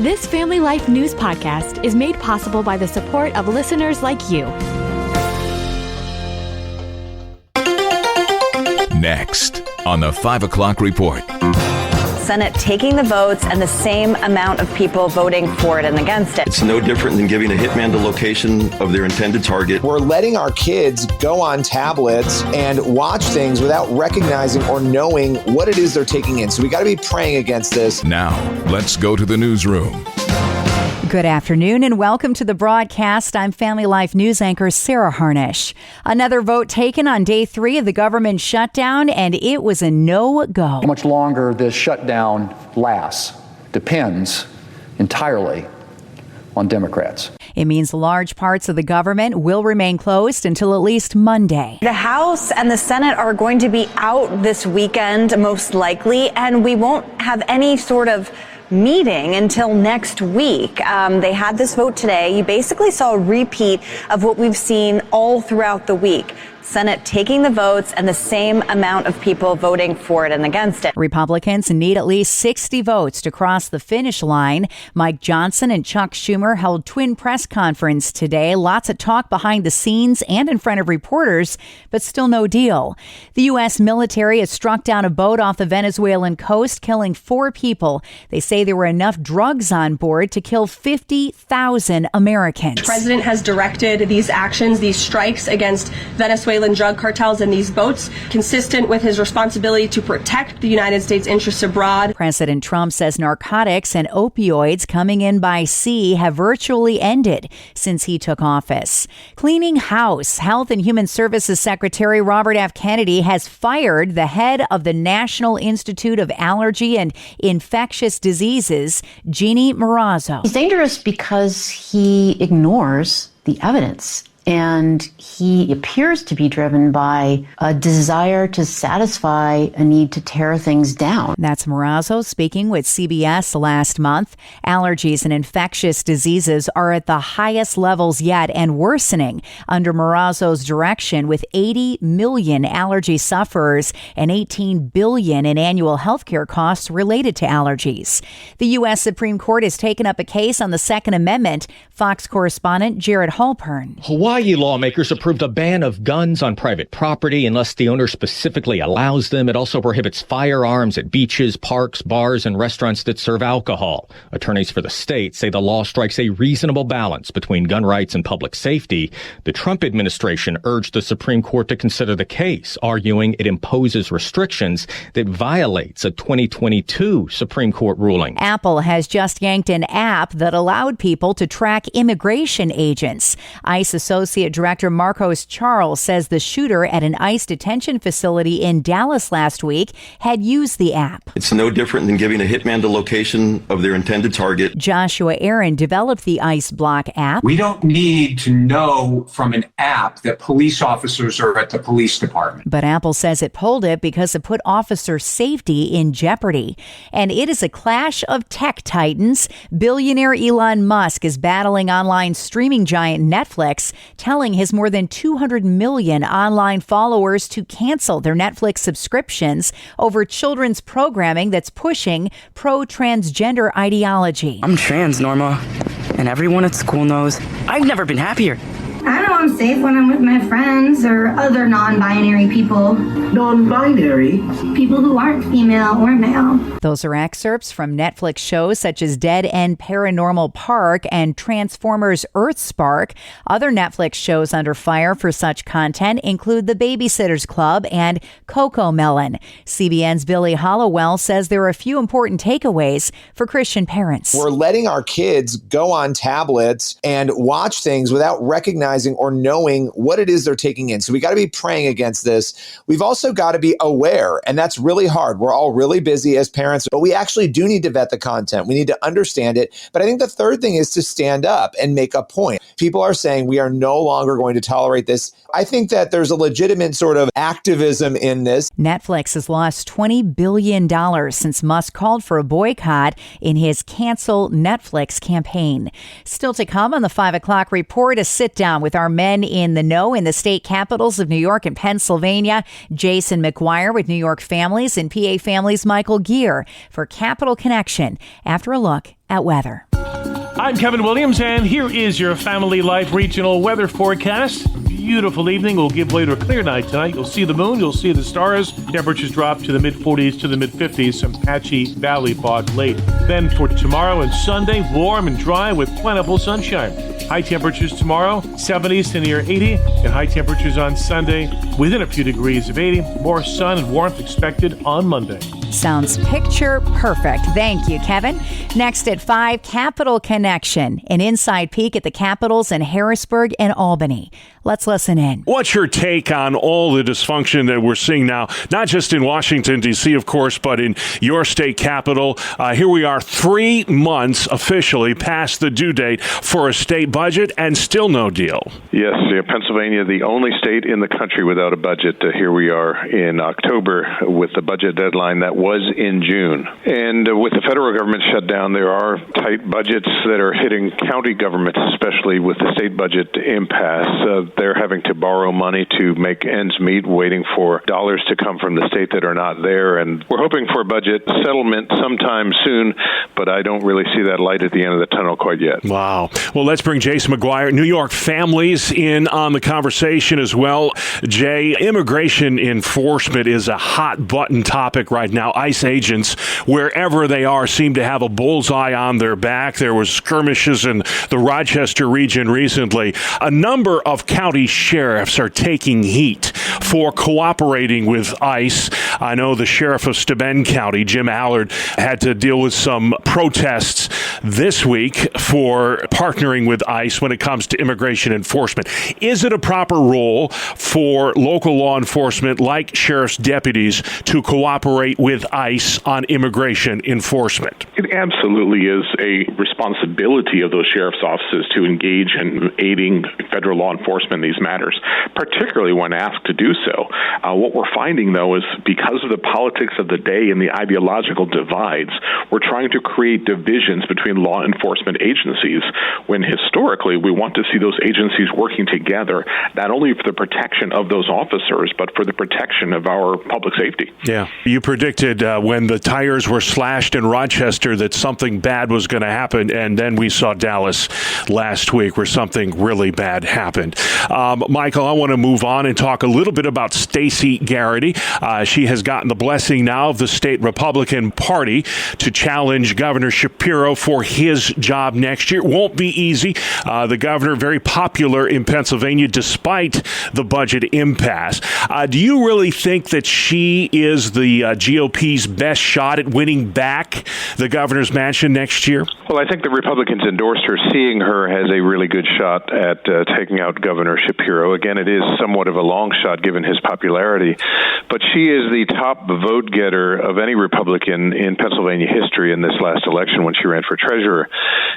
This Family Life News podcast is made possible by the support of listeners like you. Next on the 5 o'clock report. Senate taking the votes and the same amount of people voting for it and against it. It's no different than giving a hitman the location of their intended target. We're letting our kids go on tablets and watch things without recognizing or knowing what it is they're taking in. So we got to be praying against this. Now, let's go to the newsroom. Good afternoon and welcome to the broadcast. I'm Family Life News anchor Sarah Harnish. Another vote taken on day 3 of the government shutdown, and it was a no-go. How much longer this shutdown lasts depends entirely on Democrats. It means large parts of the government will remain closed until at least Monday. The House and the Senate are going to be out this weekend, most likely, and we won't have any sort of meeting until next week. They had this vote today. You basically saw a repeat of what we've seen all throughout the week. Senate taking the votes and the same amount of people voting for it and against it. Republicans need at least 60 votes to cross the finish line. Mike Johnson and Chuck Schumer held twin press conference today. Lots of talk behind the scenes and in front of reporters, but still no deal. The U.S. military has struck down a boat off the Venezuelan coast, killing 4 people. They say there were enough drugs on board to kill 50,000 Americans. The president has directed these actions, these strikes against Venezuelan drug cartels and these boats, consistent with his responsibility to protect the United States interests abroad. President Trump says narcotics and opioids coming in by sea have virtually ended since he took office. Cleaning house. Health and Human Services Secretary Robert F. Kennedy has fired the head of the National Institute of Allergy and Infectious Diseases, Jeannie Marazzo. He's dangerous because he ignores the evidence. And he appears to be driven by a desire to satisfy a need to tear things down. That's Marazzo speaking with CBS last month. Allergies and infectious diseases are at the highest levels yet and worsening under Marazzo's direction, with 80 million allergy sufferers and $18 billion in annual healthcare costs related to allergies. The U.S. Supreme Court has taken up a case on the Second Amendment. Fox correspondent Jared Halpern. Hawaii lawmakers approved a ban of guns on private property unless the owner specifically allows them. It also prohibits firearms at beaches, parks, bars, and restaurants that serve alcohol. Attorneys for the state say the law strikes a reasonable balance between gun rights and public safety. The Trump administration urged the Supreme Court to consider the case, arguing it imposes restrictions that violates a 2022 Supreme Court ruling. Apple has just yanked an app that allowed people to track immigration agents. ICE Associate Director Marcos Charles says the shooter at an ICE detention facility in Dallas last week had used the app. It's no different than giving a hitman the location of their intended target. Joshua Aaron developed the ICE Block app. We don't need to know from an app that police officers are at the police department. But Apple says it pulled it because it put officer safety in jeopardy. And it is a clash of tech titans. Billionaire Elon Musk is battling online streaming giant Netflix, telling his more than 200 million online followers to cancel their Netflix subscriptions over children's programming that's pushing pro-transgender ideology. I'm trans, Norma, and everyone at school knows I've never been happier. I know I'm safe when I'm with my friends or other non-binary people. Non-binary? People who aren't female or male. Those are excerpts from Netflix shows such as Dead End Paranormal Park and Transformers Earthspark. Other Netflix shows under fire for such content include The Babysitter's Club and Coco Melon. CBN's Billy Hollowell says there are a few important takeaways for Christian parents. We're letting our kids go on tablets and watch things without recognizing or knowing what it is they're taking in. So we got to be praying against this. We've also got to be aware, and that's really hard. We're all really busy as parents, but we actually do need to vet the content. We need to understand it. But I think the third thing is to stand up and make a point. People are saying we are no longer going to tolerate this. I think that there's a legitimate sort of activism in this. Netflix has lost $20 billion since Musk called for a boycott in his Cancel Netflix campaign. Still to come on the 5 o'clock report, a sit down with our men in the know in the state capitals of New York and Pennsylvania. Jason McGuire with New York Families and PA Families' Michael Gear for Capital Connection after a look at weather. I'm Kevin Williams, and here is your Family Life regional weather forecast. Beautiful evening. We'll give way to a clear night tonight. You'll see the moon. You'll see the stars. Temperatures drop to the mid-40s to the mid-50s. Some patchy valley fog late. Then for tomorrow and Sunday, warm and dry with plentiful sunshine. High temperatures tomorrow, 70s to near 80, and high temperatures on Sunday within a few degrees of 80. More sun and warmth expected on Monday. Sounds picture perfect. Thank you, Kevin. Next at 5, Capital Connection, an inside peek at the capitals in Harrisburg and Albany. Let's listen in. What's your take on all the dysfunction that we're seeing now, not just in Washington, D.C., of course, but in your state capital? Here we are 3 months officially past the due date for a state budget and still no deal. Yes, Pennsylvania, the only state in the country without a budget. Here we are in October with the budget deadline that was in June. And with the federal government shut down, there are tight budgets that are hitting county governments, especially with the state budget impasse. They're having to borrow money to make ends meet, waiting for dollars to come from the state that are not there. And we're hoping for a budget settlement sometime soon, but I don't really see that light at the end of the tunnel quite yet. Wow. Well, let's bring Jason McGuire, New York families, in on the conversation as well. Jay, immigration enforcement is a hot button topic right now. ICE agents, wherever they are, seem to have a bullseye on their back. There was skirmishes in the Rochester region recently. A number of county sheriffs are taking heat for cooperating with ICE. I know the sheriff of Steuben County, Jim Allard, had to deal with some protests this week for partnering with ICE when it comes to immigration enforcement. Is it a proper role for local law enforcement like sheriff's deputies to cooperate with ICE on immigration enforcement? It absolutely is a responsibility of those sheriff's offices to engage in aiding federal law enforcement in these matters, particularly when asked to do so. What we're finding, though, is because of the politics of the day and the ideological divides, we're trying to create divisions between law enforcement agencies when historically we want to see those agencies working together, not only for the protection of those officers, but for the protection of our public safety. Yeah. You predicted when the tires were slashed in Rochester that something bad was going to happen, and then we saw Dallas last week where something really bad happened. Michael, I want to move on and talk a little bit about Stacey Garrity. She has gotten the blessing now of the state Republican Party to challenge Governor Shapiro for his job next year. It won't be easy. The governor, very popular in Pennsylvania despite the budget impasse. Do you really think that she is the GOP's best shot at winning back the governor's mansion next year? Well, I think the Republicans endorsed her. Seeing her has a really good shot at taking out Governor Shapiro. Again, it is somewhat of a long shot given his popularity, but she is the top vote getter of any Republican in Pennsylvania history in this last election when she ran for treasurer.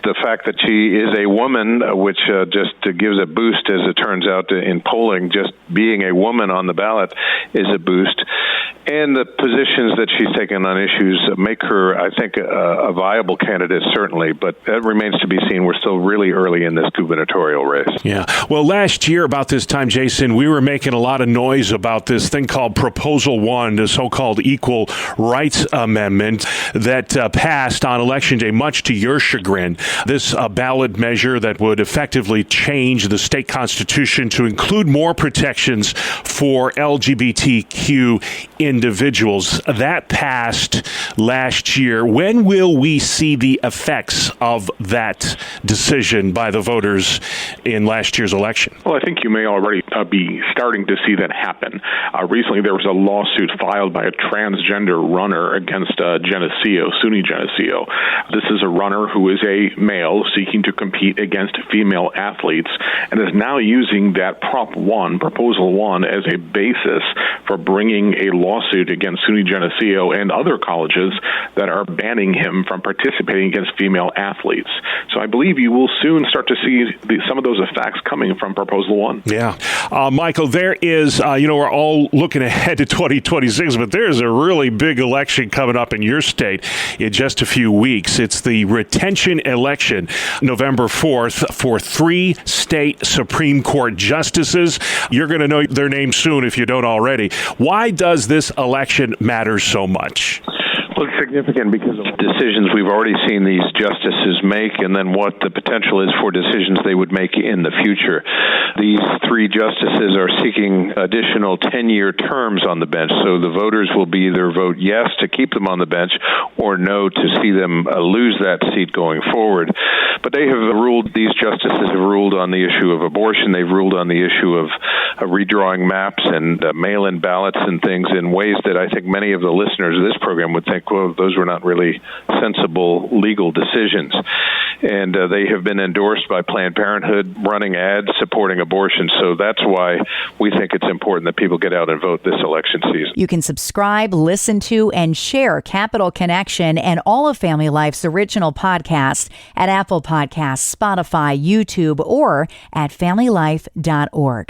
The fact that she is a woman, which just gives a boost, as it turns out, in polling, just being a woman on the ballot is a boost. And the positions that she's taken on issues make her, I think, a viable candidate, certainly. But that remains to be seen. We're still really early in this gubernatorial race. Yeah. Well, last year about this time, Jason, we were making a lot of noise about this thing called Proposal 1, the so-called Equal Rights Amendment that passed on Election Day, much to your chagrin. This ballot measure that would effectively change the state constitution to include more protections for LGBTQ individuals. That passed last year. When will we see the effects of that decision by the voters in last year's election? Well, I think you may already be starting to see that happen. Recently, there was a lawsuit filed by a transgender runner against Geneseo, SUNY Geneseo. This is a runner who is a male seeking to compete against female athletes and is now using that Proposal 1, as a basis for bringing a lawsuit against SUNY Geneseo and other colleges that are banning him from participating against female athletes. So I believe you will soon start to see some of those effects coming from Proposal 1. Yeah. Michael, there is, we're all looking ahead to 2026, but there's a really big election coming up in your state in just a few weeks. It's the retention election, November 4th, for 3 state Supreme Court justices. You're going to know their names soon if you don't already. Why does this election matter so much? Well, it's significant because of decisions we've already seen these justices make and then what the potential is for decisions they would make in the future. These three justices are seeking additional 10-year terms on the bench, so the voters will be either vote yes to keep them on the bench or no to see them lose that seat going forward. But they have ruled, these justices have ruled on the issue of abortion, they've ruled on the issue of redrawing maps and mail-in ballots and things in ways that I think many of the listeners of this program would think, well, those were not really sensible legal decisions. And they have been endorsed by Planned Parenthood, running ads supporting abortion. So that's why we think it's important that people get out and vote this election season. You can subscribe, listen to, and share Capital Connection and all of Family Life's original podcasts at Apple Podcasts, Spotify, YouTube, or at familylife.org.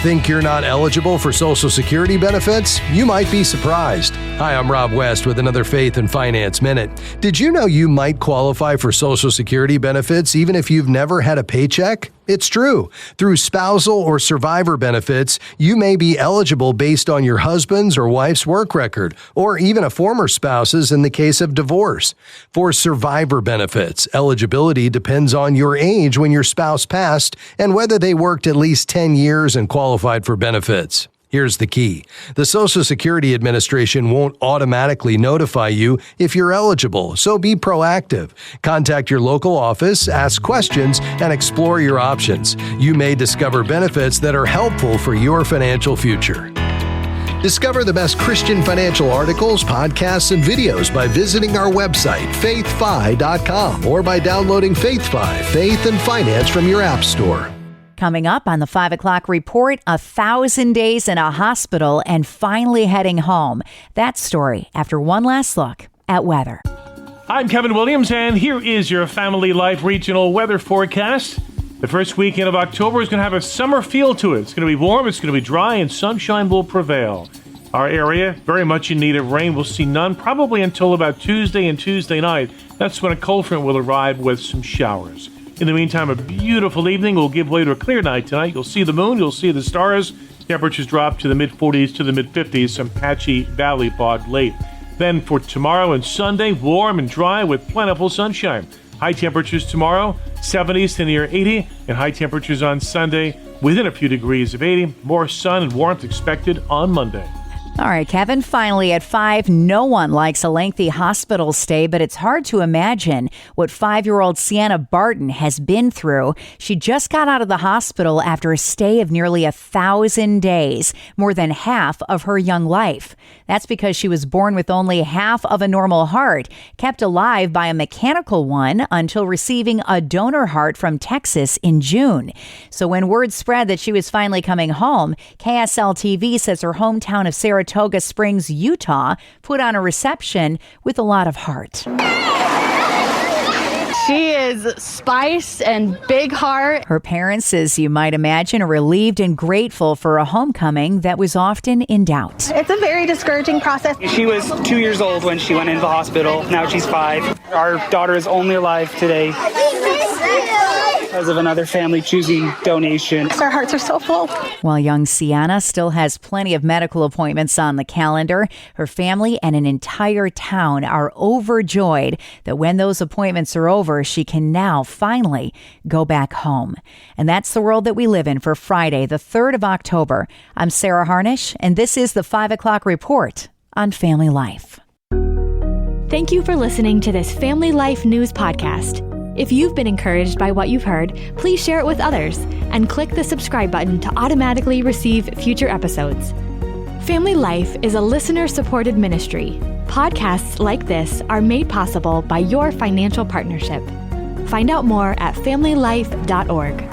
Think you're not eligible for Social Security benefits? You might be surprised. Hi, I'm Rob West with another Faith and Finance Minute. Did you know you might qualify for Social Security benefits even if you've never had a paycheck? It's true. Through spousal or survivor benefits, you may be eligible based on your husband's or wife's work record, or even a former spouse's in the case of divorce. For survivor benefits, eligibility depends on your age when your spouse passed and whether they worked at least 10 years and qualified for benefits. Here's the key. The Social Security Administration won't automatically notify you if you're eligible, so be proactive. Contact your local office, ask questions, and explore your options. You may discover benefits that are helpful for your financial future. Discover the best Christian financial articles, podcasts, and videos by visiting our website, faithfi.com, or by downloading FaithFi, Faith and Finance from your app store. Coming up on the 5 o'clock report, 1,000 days in a hospital and finally heading home. That story after one last look at weather. I'm Kevin Williams, and here is your Family Life regional weather forecast. The first weekend of October is going to have a summer feel to it. It's going to be warm, it's going to be dry, and sunshine will prevail. Our area, very much in need of rain. We'll see none probably until about Tuesday and Tuesday night. That's when a cold front will arrive with some showers. In the meantime, a beautiful evening will give way to a clear night tonight. You'll see the moon, you'll see the stars. Temperatures drop to the mid-40s to the mid-50s, some patchy valley fog late. Then for tomorrow and Sunday, warm and dry with plentiful sunshine. High temperatures tomorrow, 70s to near 80, and high temperatures on Sunday within a few degrees of 80. More sun and warmth expected on Monday. All right, Kevin, finally at 5, no one likes a lengthy hospital stay, but it's hard to imagine what 5-year-old Sienna Barton has been through. She just got out of the hospital after a stay of nearly 1,000 days, more than half of her young life. That's because she was born with only half of a normal heart, kept alive by a mechanical one until receiving a donor heart from Texas in June. So when word spread that she was finally coming home, KSL TV says her hometown of Saratoga Springs, Utah, put on a reception with a lot of heart. She is spice and big heart. Her parents, as you might imagine, are relieved and grateful for a homecoming that was often in doubt. It's a very discouraging process. She was 2 years old when she went into the hospital. Now she's 5. Our daughter is only alive today because of another family choosing donation. Our hearts are so full. While young Sienna still has plenty of medical appointments on the calendar, her family and an entire town are overjoyed that when those appointments are over, she can now finally go back home. And that's the world that we live in for Friday, the 3rd of October. I'm Sarah Harnish, and this is the 5 o'clock report on Family Life. Thank you for listening to this Family Life News podcast. If you've been encouraged by what you've heard, please share it with others and click the subscribe button to automatically receive future episodes. Family Life is a listener-supported ministry. Podcasts like this are made possible by your financial partnership. Find out more at familylife.org.